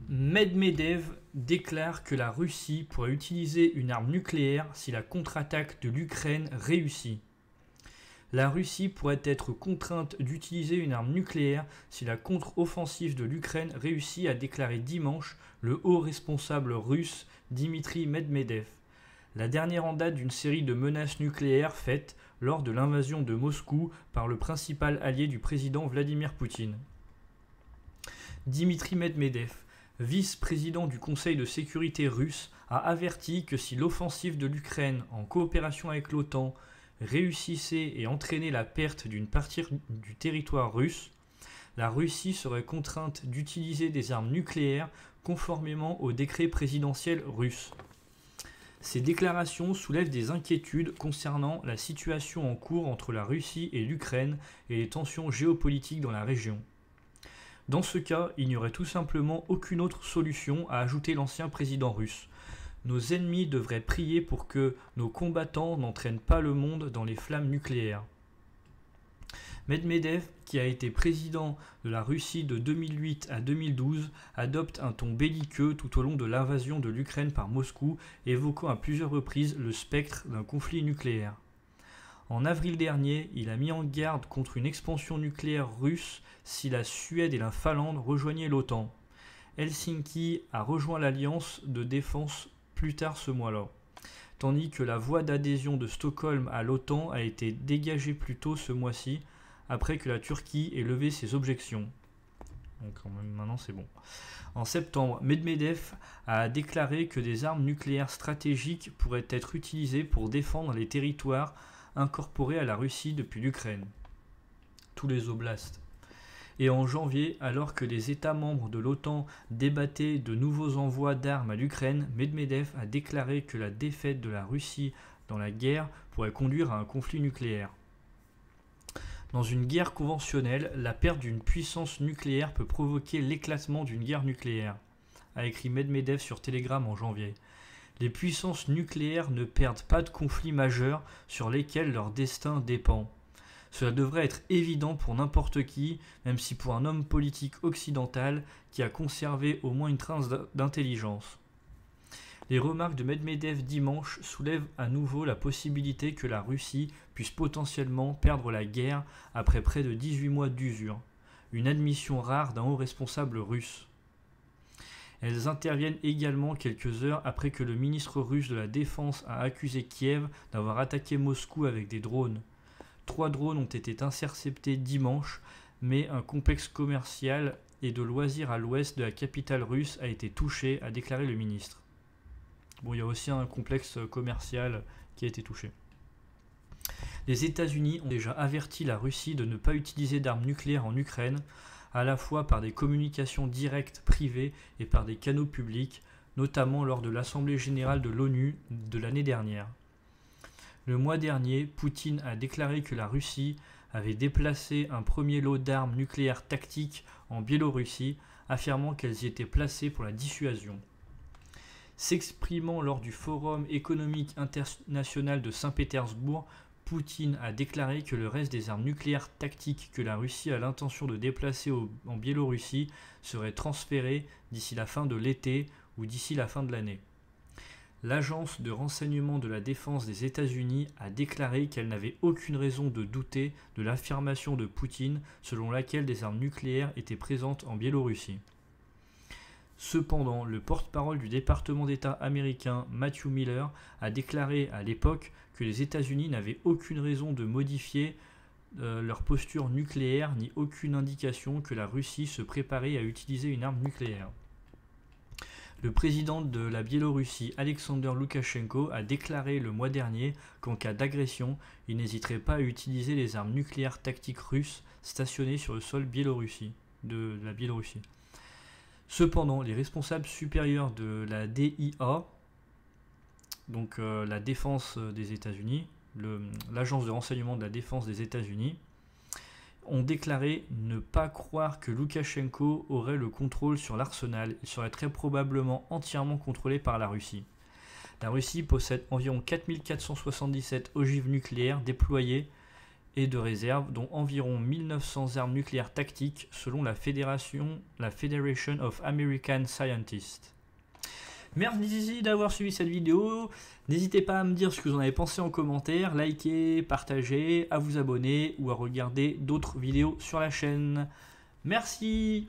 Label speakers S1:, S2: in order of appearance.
S1: Medvedev déclare que la Russie pourrait utiliser une arme nucléaire si la contre-attaque de l'Ukraine réussit. La Russie pourrait être contrainte d'utiliser une arme nucléaire si la contre-offensive de l'Ukraine réussit, a déclaré dimanche le haut responsable russe Dmitry Medvedev, la dernière en date d'une série de menaces nucléaires faites lors de l'invasion de Moscou par le principal allié du président Vladimir Poutine. Dmitry Medvedev, vice-président du Conseil de sécurité russe, a averti que si l'offensive de l'Ukraine, en coopération avec l'OTAN, réussissait et entraînait la perte d'une partie du territoire russe, la Russie serait contrainte d'utiliser des armes nucléaires conformément au décret présidentiel russe. Ces déclarations soulèvent des inquiétudes concernant la situation en cours entre la Russie et l'Ukraine et les tensions géopolitiques dans la région. Dans ce cas, il n'y aurait tout simplement aucune autre solution, a ajouté l'ancien président russe. Nos ennemis devraient prier pour que nos combattants n'entraînent pas le monde dans les flammes nucléaires. Medvedev, qui a été président de la Russie de 2008 à 2012, adopte un ton belliqueux tout au long de l'invasion de l'Ukraine par Moscou, évoquant à plusieurs reprises le spectre d'un conflit nucléaire. En avril dernier, il a mis en garde contre une expansion nucléaire russe si la Suède et la Finlande rejoignaient l'OTAN. Helsinki a rejoint l'alliance de défense plus tard ce mois-là, tandis que la voie d'adhésion de Stockholm à l'OTAN a été dégagée plus tôt ce mois-ci, après que la Turquie ait levé ses objections. Donc maintenant c'est bon. En septembre, Medvedev a déclaré que des armes nucléaires stratégiques pourraient être utilisées pour défendre les territoires incorporés à la Russie depuis l'Ukraine. Tous les oblasts. Et en janvier, alors que les États membres de l'OTAN débattaient de nouveaux envois d'armes à l'Ukraine, Medvedev a déclaré que la défaite de la Russie dans la guerre pourrait conduire à un conflit nucléaire. Dans une guerre conventionnelle, la perte d'une puissance nucléaire peut provoquer l'éclatement d'une guerre nucléaire, a écrit Medvedev sur Telegram en janvier. Les puissances nucléaires ne perdent pas de conflits majeurs sur lesquels leur destin dépend. Cela devrait être évident pour n'importe qui, même si pour un homme politique occidental qui a conservé au moins une trace d'intelligence. Les remarques de Medvedev dimanche soulèvent à nouveau la possibilité que la Russie puisse potentiellement perdre la guerre après près de 18 mois d'usure, une admission rare d'un haut responsable russe. Elles interviennent également quelques heures après que le ministre russe de la Défense a accusé Kiev d'avoir attaqué Moscou avec des drones. 3 drones ont été interceptés dimanche, mais un complexe commercial et de loisirs à l'ouest de la capitale russe a été touché, a déclaré le ministre. Bon, il y a aussi un complexe commercial qui a été touché. Les États-Unis ont déjà averti la Russie de ne pas utiliser d'armes nucléaires en Ukraine, à la fois par des communications directes privées et par des canaux publics, notamment lors de l'Assemblée générale de l'ONU de l'année dernière. Le mois dernier, Poutine a déclaré que la Russie avait déplacé un premier lot d'armes nucléaires tactiques en Biélorussie, affirmant qu'elles y étaient placées pour la dissuasion. S'exprimant lors du Forum économique international de Saint-Pétersbourg, Poutine a déclaré que le reste des armes nucléaires tactiques que la Russie a l'intention de déplacer en Biélorussie serait transféré d'ici la fin de l'été ou d'ici la fin de l'année. L'agence de renseignement de la défense des États-Unis a déclaré qu'elle n'avait aucune raison de douter de l'affirmation de Poutine selon laquelle des armes nucléaires étaient présentes en Biélorussie. Cependant, le porte-parole du département d'État américain Matthew Miller a déclaré à l'époque que les États-Unis n'avaient aucune raison de modifier leur posture nucléaire ni aucune indication que la Russie se préparait à utiliser une arme nucléaire. Le président de la Biélorussie, Alexander Loukachenko, a déclaré le mois dernier qu'en cas d'agression, il n'hésiterait pas à utiliser les armes nucléaires tactiques russes stationnées sur le sol de la Biélorussie. Cependant, les responsables supérieurs de la DIA, donc la défense des États-Unis, l'agence de renseignement de la défense des États-Unis, ont déclaré ne pas croire que Loukachenko aurait le contrôle sur l'arsenal. Il serait très probablement entièrement contrôlé par la Russie. La Russie possède environ 4477 ogives nucléaires déployées et de réserve, dont environ 1900 armes nucléaires tactiques selon la Federation of American Scientists. Merci d'avoir suivi cette vidéo. N'hésitez pas à me dire ce que vous en avez pensé en commentaire, likez, partagez, à vous abonner ou à regarder d'autres vidéos sur la chaîne. Merci.